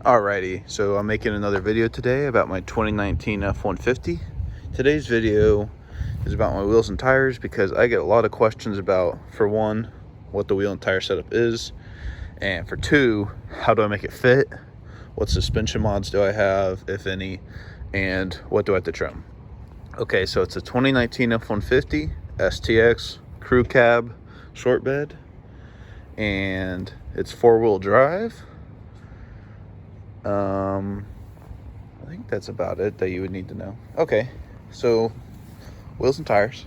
Alrighty, so I'm making another video today about my 2019 F150. Today's video is about my wheels and tires because I get a lot of questions about, for one, what the wheel and tire setup is, and for two, how do I make it fit, what suspension mods do I have, if any, and what do I have to trim. Okay, so it's a 2019 F150 STX crew cab short bed, and it's four-wheel drive. I think that's about it that you would need to know. Okay, so wheels and tires.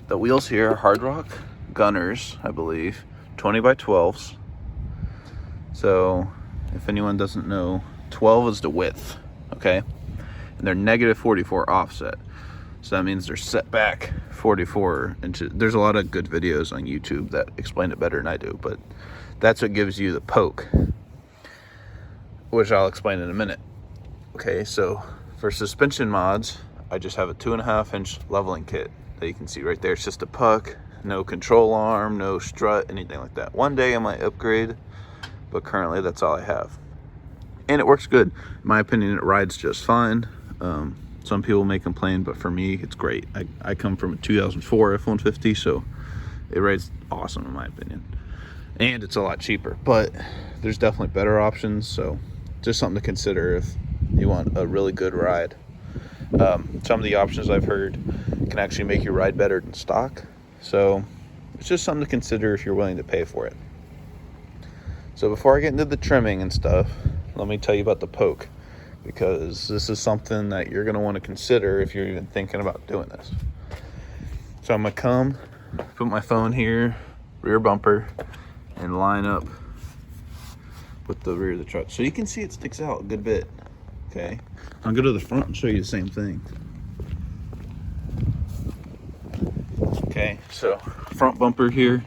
The wheels here are Hard Rock Gunners, I believe, 20 by 12s. So if anyone doesn't know, 12 is the width, okay? And they're negative 44 offset. So that means they're set back 44 inches. There's a lot of good videos on YouTube that explain it better than I do, but that's what gives you the poke, which I'll explain in a minute. Okay, so for suspension mods, I just have a 2.5 inch leveling kit that you can see right there. It's just a puck, no control arm, no strut, anything like that. One day I might upgrade, but currently that's all I have. And it works good. In my opinion, it rides just fine. Some people may complain, but for me, it's great. I come from a 2004 F150, so it rides awesome in my opinion. And it's a lot cheaper, but there's definitely better options, so just something to consider if you want a really good ride. Some of the options I've heard can actually make you ride better than stock, so it's just something to consider if you're willing to pay for it. So before I get into the trimming and stuff, let me tell you about the poke, because this is something that you're going to want to consider if you're even thinking about doing this. So I'm going to put my phone here, rear bumper, and line up with the rear of the truck, so you can see it sticks out a good bit. Okay, I'll go to the front and show you the same thing. Okay, so front bumper here,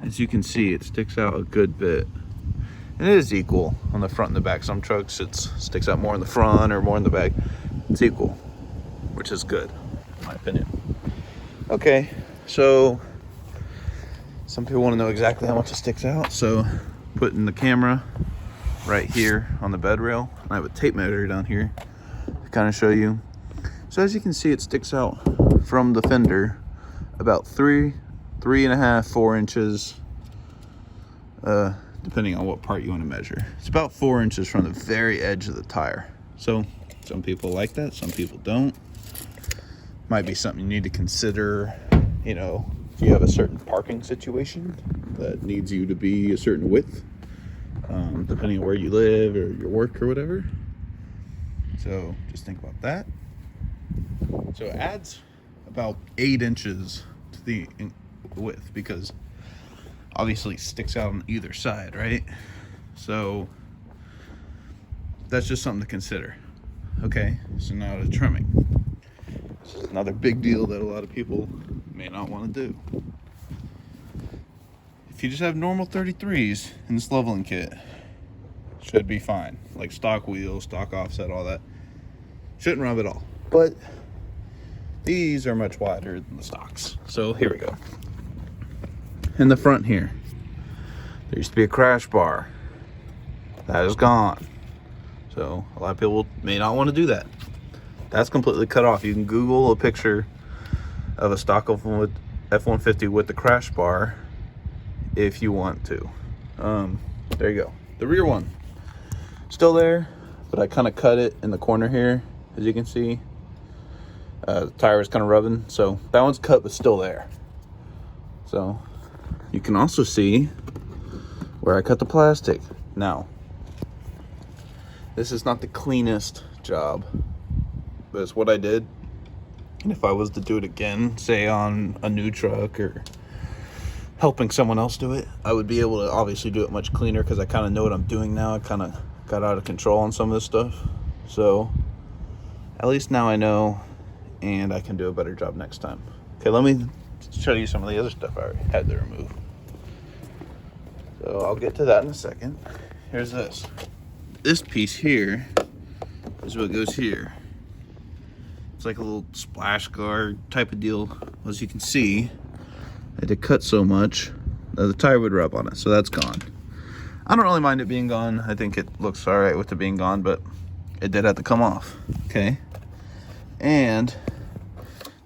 as you can see, it sticks out a good bit, and it is equal on the front and the back. Some trucks it sticks out more in the front or more in the back. It's equal, which is good in my opinion. Okay, so some people want to know exactly how much it sticks out, so putting the camera right here on the bed rail. I have a tape measure down here to kind of show you. So as you can see, it sticks out from the fender about 3.5, 4 inches, depending on what part you want to measure. It's about 4 inches from the very edge of the tire. So some people like that, some people don't. Might be something you need to consider, you know, if you have a certain parking situation that needs you to be a certain width, depending on where you live or your work or whatever. So just think about that. So it adds about 8 inches to the width, because obviously it sticks out on either side, right? So that's just something to consider. Okay, so now the trimming. This is another big deal that a lot of people may not want to do. If you just have normal 33s in this leveling kit, should be fine. Like stock wheels, stock offset, all that. Shouldn't rub at all. But these are much wider than the stocks. So here we go. In the front here, there used to be a crash bar. That is gone. So a lot of people may not want to do that. That's completely cut off. You can Google a picture of a stock F150 with the crash bar if you want to. There you go. The rear one, still there, but I kind of cut it in the corner here, as you can see. The tire is kind of rubbing, so that one's cut but still there. So you can also see where I cut the plastic. Now, this is not the cleanest job, but it's what I did. And if I was to do it again, say on a new truck or helping someone else do it, I would be able to obviously do it much cleaner, because I kind of know what I'm doing now. I kind of got out of control on some of this stuff, so at least now I know, and I can do a better job next time. Okay, let me show you some of the other stuff I had to remove. So I'll get to that in a second. Here's this. This piece here is what goes here. It's like a little splash guard type of deal. As you can see, I had to cut so much that the tire would rub on it, so that's gone. I don't really mind it being gone. I think it looks all right with it being gone, but it did have to come off, okay? And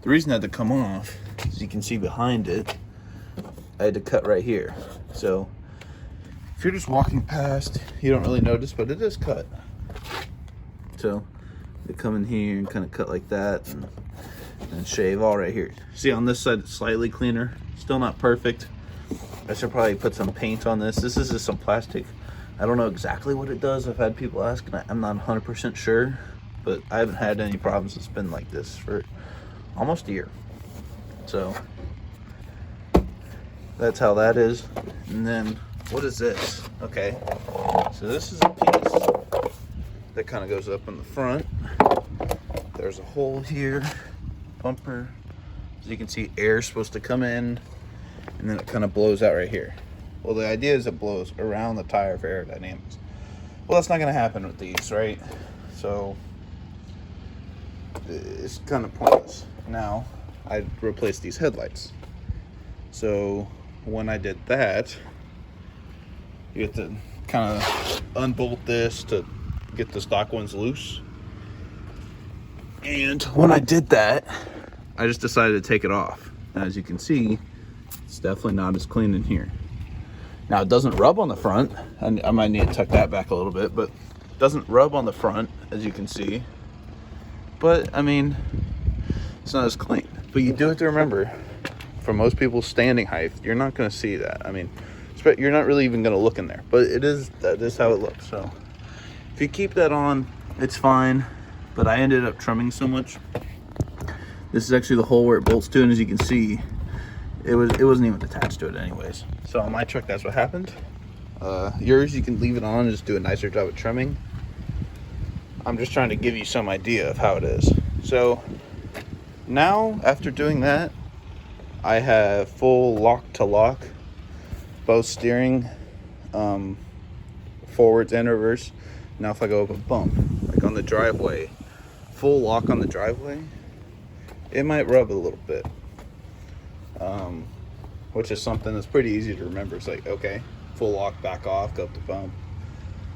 the reason it had to come off, as you can see behind it, I had to cut right here. So if you're just walking past, you don't really notice, but it is cut. So they come in here and kind of cut like that and shave all right here. See, on this side, it's slightly cleaner. Still not perfect. I should probably put some paint on this. This is just some plastic. I don't know exactly what it does. I've had people ask, and I'm not 100% sure, but I haven't had any problems. It's been like this for almost a year. So that's how that is. And then what is this? Okay, so this is a piece that kind of goes up in the front. There's a hole here, bumper. As you can see, air is supposed to come in, and then it kind of blows out right here. Well, the idea is it blows around the tire for aerodynamics. Well, that's not going to happen with these, right? So it's kind of pointless. Now, I replaced these headlights. So when I did that, you have to kind of unbolt this to get the stock ones loose. And when I did that, I just decided to take it off. And as you can see, it's definitely not as clean in here. Now, it doesn't rub on the front, and I might need to tuck that back a little bit, but it doesn't rub on the front, as you can see. But, I mean, it's not as clean. But you do have to remember, for most people's standing height, you're not going to see that. I mean, you're not really even going to look in there. But that is how it looks. So, if you keep that on, it's fine. But I ended up trimming so much. This is actually the hole where it bolts to, and as you can see, it wasn't even attached to it anyways. So on my truck, that's what happened. Yours, you can leave it on and just do a nicer job of trimming. I'm just trying to give you some idea of how it is. So now, after doing that, I have full lock to lock, both steering, forwards and reverse. Now if I go up a bump, like on the driveway, full lock on the driveway, it might rub a little bit. Which is something that's pretty easy to remember. It's like, okay, full lock, back off, go up the bump.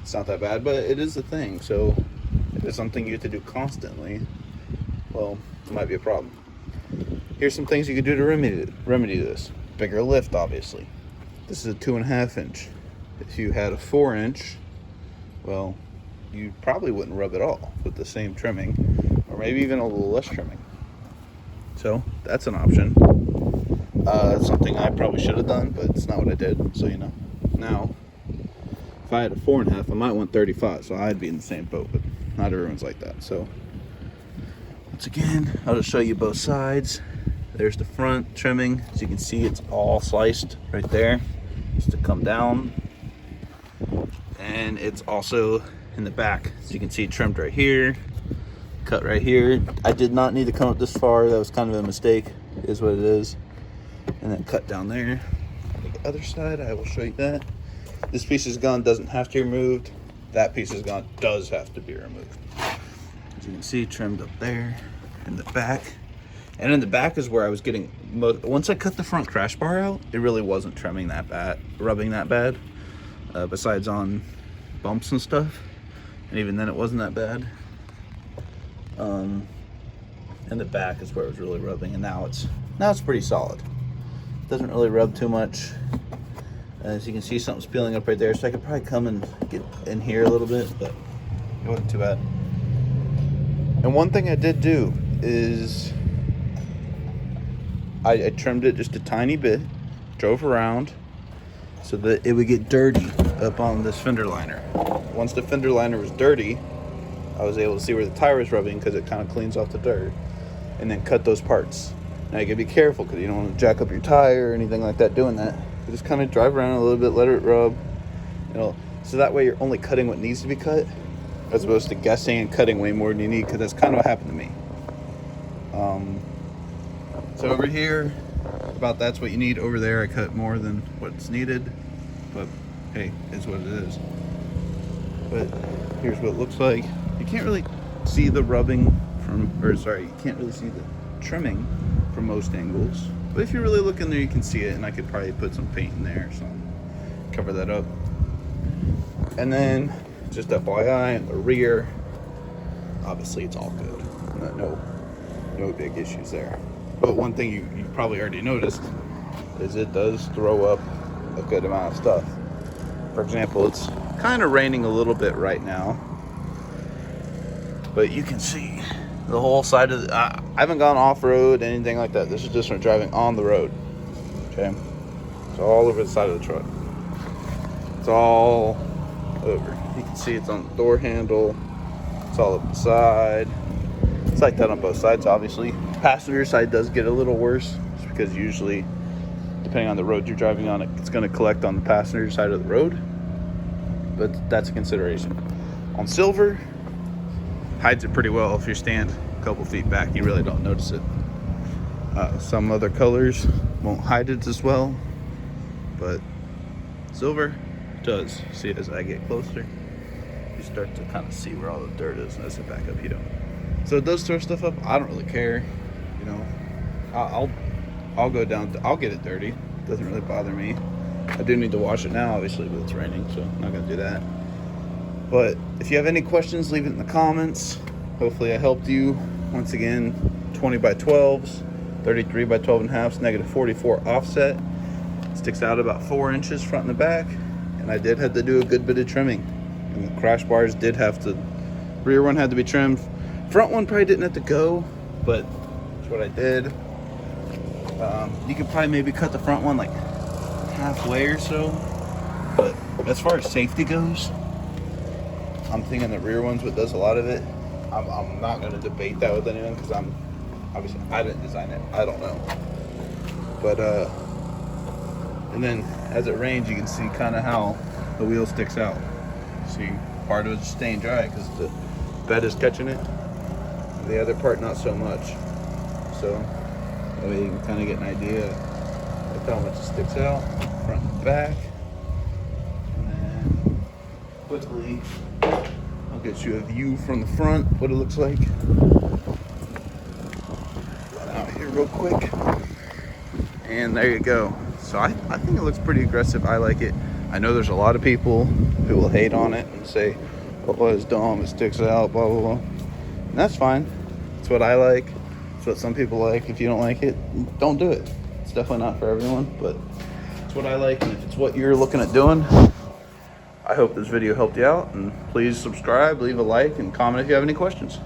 It's not that bad, but it is a thing. So if it's something you have to do constantly, well, it might be a problem. Here's some things you could do to remedy this. Bigger lift, obviously. This is a 2.5 inch. If you had a 4 inch, well, you probably wouldn't rub at all with the same trimming, or maybe even a little less trimming. So that's an option. Something I probably should have done, but it's not what I did, so you know. Now, if I had a 4.5, I might want 35, so I'd be in the same boat, but not everyone's like that. So once again, I'll just show you both sides. There's the front trimming. As you can see, it's all sliced right there, just to come down. And it's also in the back. As you can see, trimmed right here, cut right here. I did not need to come up this far. That was kind of a mistake. It is what it is. And then cut down there. The other side, I will show you that. This piece is gone, doesn't have to be removed. That piece is gone, does have to be removed. As you can see, trimmed up there in the back. And in the back is where I was getting once I cut the front crash bar out, it really wasn't trimming that bad, rubbing that bad. Besides on bumps and stuff. And even then it wasn't that bad. In the back is where it was really rubbing, and now it's pretty solid. Doesn't really rub too much. As you can see, something's peeling up right there, so I could probably come and get in here a little bit, but it wasn't too bad. And one thing I did do is I trimmed it just a tiny bit, drove around so that it would get dirty up on this fender liner. Once the fender liner was dirty, I was able to see where the tire was rubbing because it kind of cleans off the dirt, and then cut those parts. Now you gotta be careful because you don't want to jack up your tire or anything like that doing that. You just kind of drive around a little bit, let it rub, so that way you're only cutting what needs to be cut, as opposed to guessing and cutting way more than you need, because that's kind of what happened to me. So over here, about that's what you need. Over there, I cut more than what's needed, but hey, it's what it is. But here's what it looks like. You can't really see the rubbing you can't really see the trimming from most angles. But if you really look in there, you can see it, and I could probably put some paint in there or something, cover that up. And then just FYI, in the rear, obviously it's all good. No big issues there. But one thing you probably already noticed is it does throw up a good amount of stuff. For example, it's kind of raining a little bit right now, but you can see the whole side of the, I haven't gone off-road, anything like that. This is just from driving on the road. Okay, it's all over the side of the truck. It's all over. You can see it's on the door handle. It's all up the side. It's like that on both sides, obviously. Passenger side does get a little worse, just because usually, depending on the road you're driving on, it's going to collect on the passenger side of the road. But that's a consideration. On silver, hides it pretty well. If you stand a couple feet back, you really don't notice it. Some other colors won't hide it as well, but silver does. See, as I get closer, you start to kind of see where all the dirt is. And as I back up, you don't. So it does throw stuff up. I don't really care. You know, I'll go down. I'll get it dirty. It doesn't really bother me. I do need to wash it now, obviously, but it's raining, so I'm not gonna do that. But if you have any questions, leave it in the comments. Hopefully I helped you. Once again, 20 by 12s, 33 by 12 and a half, negative 44 offset. Sticks out about 4 inches front and the back. And I did have to do a good bit of trimming. And the crash bars did have to, rear one had to be trimmed. Front one probably didn't have to go, but that's what I did. You could probably maybe cut the front one like halfway or so. But as far as safety goes, I'm thinking the rear one's what does a lot of it. I'm not going to debate that with anyone because obviously I didn't design it. I don't know. But and then as it rains, you can see kind of how the wheel sticks out. See, part of it's staying dry because the bed is catching it. The other part not so much. So that way you can kind of get an idea of how much it sticks out, front and back. And then quickly, I'll get you a view from the front, what it looks like. Run out here real quick. And there you go. So I think it looks pretty aggressive. I like it. I know there's a lot of people who will hate on it and say, oh, it's dumb, it sticks out, blah, blah, blah. And that's fine. It's what I like. It's what some people like. If you don't like it, don't do it. It's definitely not for everyone, but it's what I like. And if it's what you're looking at doing, I hope this video helped you out. And please subscribe, leave a like, and comment if you have any questions.